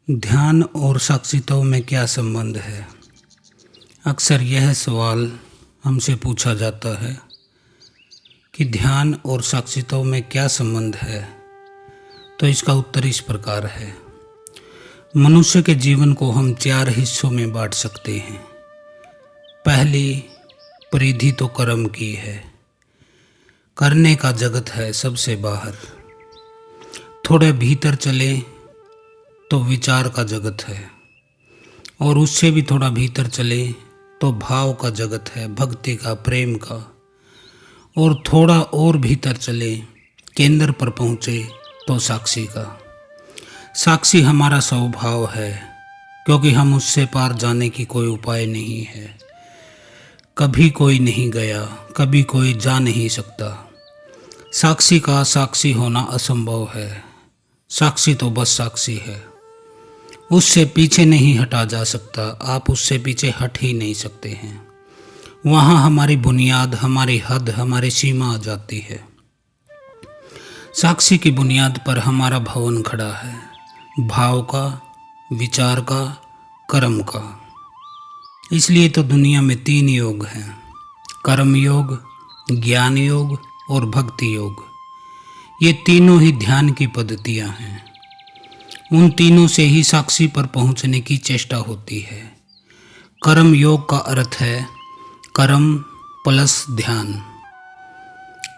ध्यान और साक्षित्व में क्या संबंध है? अक्सर यह सवाल हमसे पूछा जाता है कि ध्यान और साक्षित्व में क्या संबंध है। तो इसका उत्तर इस प्रकार है। मनुष्य के जीवन को हम 4 हिस्सों में बांट सकते हैं। पहली परिधि तो कर्म की है। करने का जगत है सबसे बाहर। थोड़े भीतर चले तो विचार का जगत है, और उससे भी थोड़ा भीतर चले तो भाव का जगत है, भक्ति का, प्रेम का। और थोड़ा और भीतर चले, केंद्र पर पहुँचे तो साक्षी का। साक्षी हमारा स्वभाव है, क्योंकि हम उससे पार जाने की कोई उपाय नहीं है। कभी कोई नहीं गया, कभी कोई जा नहीं सकता। साक्षी का साक्षी होना असंभव है। साक्षी तो बस साक्षी है, उससे पीछे नहीं हटा जा सकता। आप उससे पीछे हट ही नहीं सकते हैं। वहाँ हमारी बुनियाद, हमारी हद, हमारी सीमा आ जाती है। साक्षी की बुनियाद पर हमारा भवन खड़ा है, भाव का, विचार का, कर्म का। इसलिए तो दुनिया में 3 योग हैं, कर्म योग, ज्ञान योग और भक्ति योग। ये तीनों ही ध्यान की पद्धतियाँ हैं। उन तीनों से ही साक्षी पर पहुंचने की चेष्टा होती है। कर्म योग का अर्थ है कर्म प्लस ध्यान।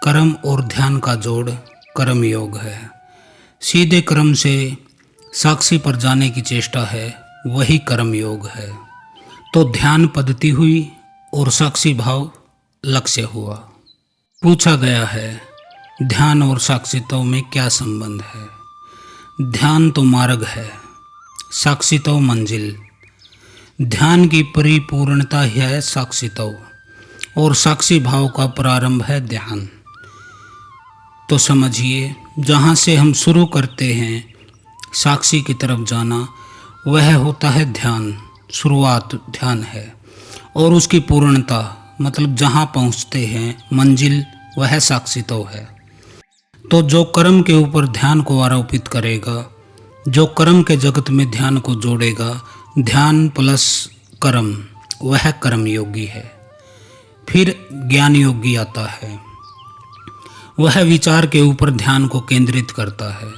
कर्म और ध्यान का जोड़ कर्म योग है। सीधे कर्म से साक्षी पर जाने की चेष्टा है, वही कर्म योग है। तो ध्यान पद्धति हुई और साक्षी भाव लक्ष्य हुआ। पूछा गया है, ध्यान और साक्षित्व में क्या संबंध है? ध्यान तो मार्ग है, साक्षित्व मंजिल। ध्यान की परिपूर्णता है साक्षित्व, और साक्षी भाव का प्रारंभ है ध्यान। तो समझिए, जहाँ से हम शुरू करते हैं साक्षी की तरफ जाना, वह होता है ध्यान। शुरुआत ध्यान है, और उसकी पूर्णता मतलब जहाँ पहुँचते हैं मंजिल, वह साक्षित्व है। तो जो कर्म के ऊपर ध्यान को आरोपित करेगा, जो कर्म के जगत में ध्यान को जोड़ेगा, ध्यान प्लस कर्म, वह कर्म योगी है। फिर ज्ञान योगी आता है। वह विचार के ऊपर ध्यान को केंद्रित करता है।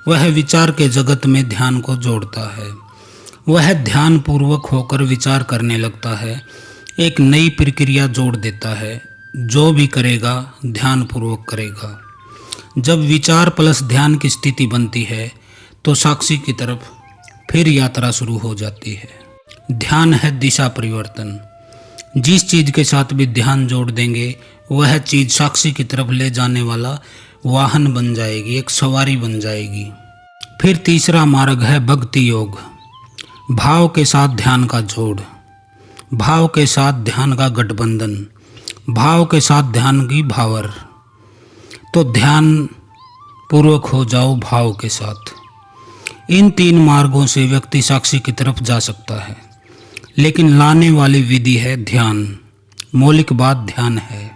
वह विचार के जगत में ध्यान को जोड़ता है। वह ध्यान पूर्वक होकर विचार करने लगता है, एक नई प्रक्रिया जोड़ देता है। जो भी करेगा ध्यान पूर्वक करेगा। जब विचार प्लस ध्यान की स्थिति बनती है तो साक्षी की तरफ फिर यात्रा शुरू हो जाती है। ध्यान है दिशा परिवर्तन। जिस चीज़ के साथ भी ध्यान जोड़ देंगे, वह चीज़ साक्षी की तरफ ले जाने वाला वाहन बन जाएगी, एक सवारी बन जाएगी। फिर तीसरा मार्ग है भक्ति योग। भाव के साथ ध्यान का जोड़, भाव के साथ ध्यान का गठबंधन, भाव के साथ ध्यान की भावर। तो ध्यान पूर्वक हो जाओ भाव के साथ। इन 3 मार्गों से व्यक्ति साक्षी की तरफ जा सकता है, लेकिन लाने वाली विधि है ध्यान। मौलिक बात ध्यान है।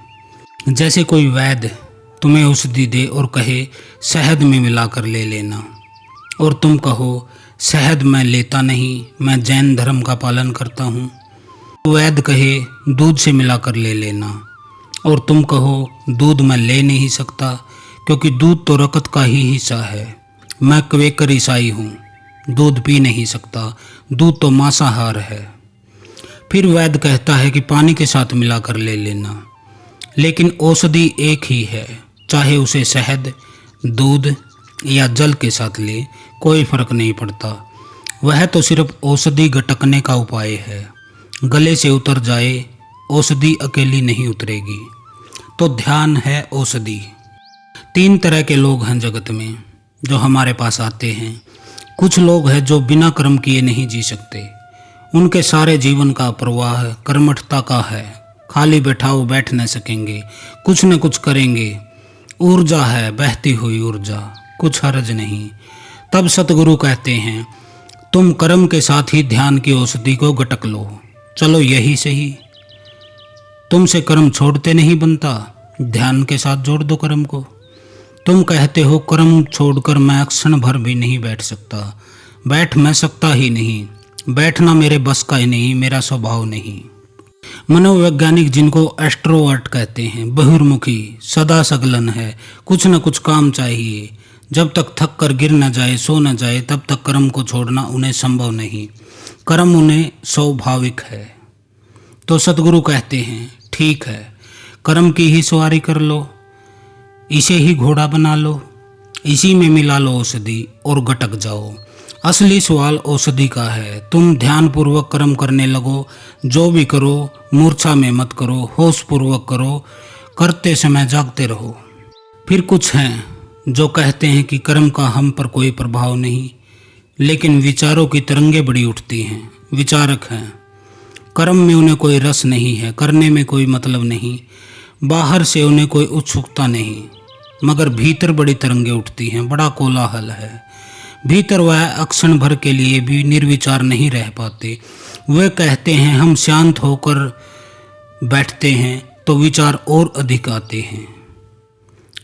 जैसे कोई वैद्य तुम्हें औषधि दे और कहे शहद में मिलाकर ले लेना, और तुम कहो शहद मैं लेता नहीं, मैं जैन धर्म का पालन करता हूँ। वैद्य कहे दूध से मिलाकर ले लेना, और तुम कहो दूध मैं ले नहीं सकता, क्योंकि दूध तो रकत का ही हिस्सा है। मैं क्वेकर ईसाई हूँ, दूध पी नहीं सकता, दूध तो मांसाहार है। फिर वैद्य कहता है कि पानी के साथ मिलाकर ले लेना, लेकिन औषधि एक ही है। चाहे उसे शहद, दूध या जल के साथ ले, कोई फर्क नहीं पड़ता। वह तो सिर्फ औषधि गटकने का उपाय है। गले से उतर जाए, औषधि अकेली नहीं उतरेगी। तो ध्यान है औषधि। 3 तरह के लोग हैं जगत में जो हमारे पास आते हैं। कुछ लोग हैं जो बिना कर्म किए नहीं जी सकते। उनके सारे जीवन का प्रवाह कर्मठता का है। खाली बैठाओ बैठ न सकेंगे, कुछ न कुछ करेंगे। ऊर्जा है, बहती हुई ऊर्जा, कुछ हर्ज नहीं। तब सतगुरु कहते हैं, तुम कर्म के साथ ही ध्यान की औषधि को गटक लो। चलो यही सही। तुमसे कर्म छोड़ते नहीं बनता, ध्यान के साथ जोड़ दो कर्म को। तुम कहते हो कर्म छोड़कर मैं क्षण भर भी नहीं बैठ सकता, बैठ मैं सकता ही नहीं, बैठना मेरे बस का ही नहीं, मेरा स्वभाव नहीं। मनोवैज्ञानिक जिनको एस्ट्रोवर्ट कहते हैं, बहिर्मुखी, सदा सगलन है, कुछ न कुछ काम चाहिए, जब तक थक कर गिर न जाए, सो न जाए, तब तक कर्म को छोड़ना उन्हें संभव नहीं, कर्म उन्हें स्वाभाविक है। तो सतगुरु कहते हैं ठीक है, कर्म की ही सवारी कर लो, इसे ही घोड़ा बना लो, इसी में मिला लो औषधि और गटक जाओ। असली सवाल औषधि का है। तुम ध्यान पूर्वक कर्म करने लगो, जो भी करो मूर्छा में मत करो, होश पूर्वक करो, करते समय जागते रहो। फिर कुछ हैं जो कहते हैं कि कर्म का हम पर कोई प्रभाव नहीं, लेकिन विचारों की तरंगें बड़ी उठती हैं, विचारक हैं। कर्म में उन्हें कोई रस नहीं है, करने में कोई मतलब नहीं, बाहर से उन्हें कोई उत्सुकता नहीं, मगर भीतर बड़ी तरंगें उठती हैं, बड़ा कोलाहल है। भीतर वह अक्षण भर के लिए भी निर्विचार नहीं रह पाते। वे कहते हैं हम शांत होकर बैठते हैं तो विचार और अधिक आते हैं।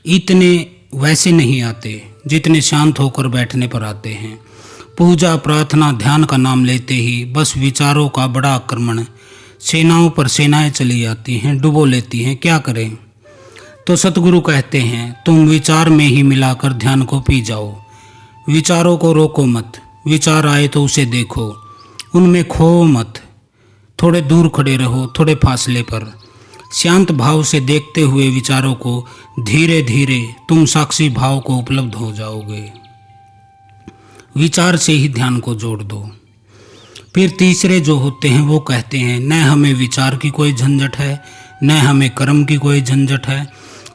इतने वैसे नहीं आते जितने शांत होकर बैठने पर आते हैं। पूजा प्रार्थना ध्यान का नाम लेते ही बस विचारों का बड़ा आक्रमण, सेनाओं पर सेनाएं चली जाती हैं, डुबो लेती हैं, क्या करें। तो सतगुरु कहते हैं तुम विचार में ही मिलाकर ध्यान को पी जाओ, विचारों को रोको मत, विचार आए तो उसे देखो, उनमें खो मत, थोड़े दूर खड़े रहो, थोड़े फासले पर, शांत भाव से देखते हुए विचारों को धीरे धीरे तुम साक्षी भाव को उपलब्ध हो जाओगे। विचार से ही ध्यान को जोड़ दो। फिर तीसरे जो होते हैं वो कहते हैं न हमें विचार की कोई झंझट है, न हमें कर्म की कोई झंझट है,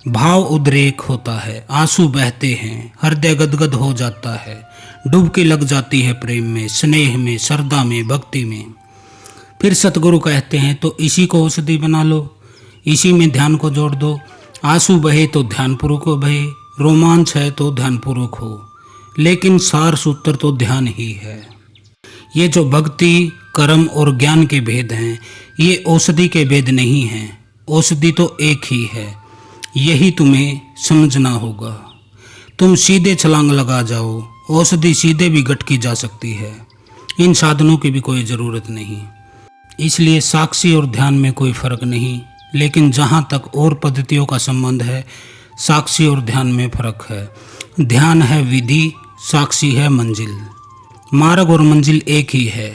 भाव उद्रेक होता है, आंसू बहते हैं, हृदय गदगद हो जाता है, डुबकी लग जाती है प्रेम में, स्नेह में, श्रद्धा में, भक्ति में। फिर सतगुरु कहते हैं तो इसी को औषधि बना लो, इसी में ध्यान को जोड़ दो। आंसू बहे तो ध्यानपूर्वक बहे, रोमांच है तो ध्यानपूर्वक हो, लेकिन सार सूत्र तो ध्यान ही है। ये जो भक्ति, कर्म और ज्ञान के भेद हैं, ये औषधि के भेद नहीं हैं। औषधि तो एक ही है, यही तुम्हें समझना होगा। तुम सीधे छलांग लगा जाओ, औषधि सीधे भी गटकी जा सकती है, इन साधनों की भी कोई ज़रूरत नहीं। इसलिए साक्षी और ध्यान में कोई फर्क नहीं, लेकिन जहाँ तक और पद्धतियों का संबंध है, साक्षी और ध्यान में फर्क है। ध्यान है विधि, साक्षी है मंजिल। मार्ग और मंजिल एक ही है।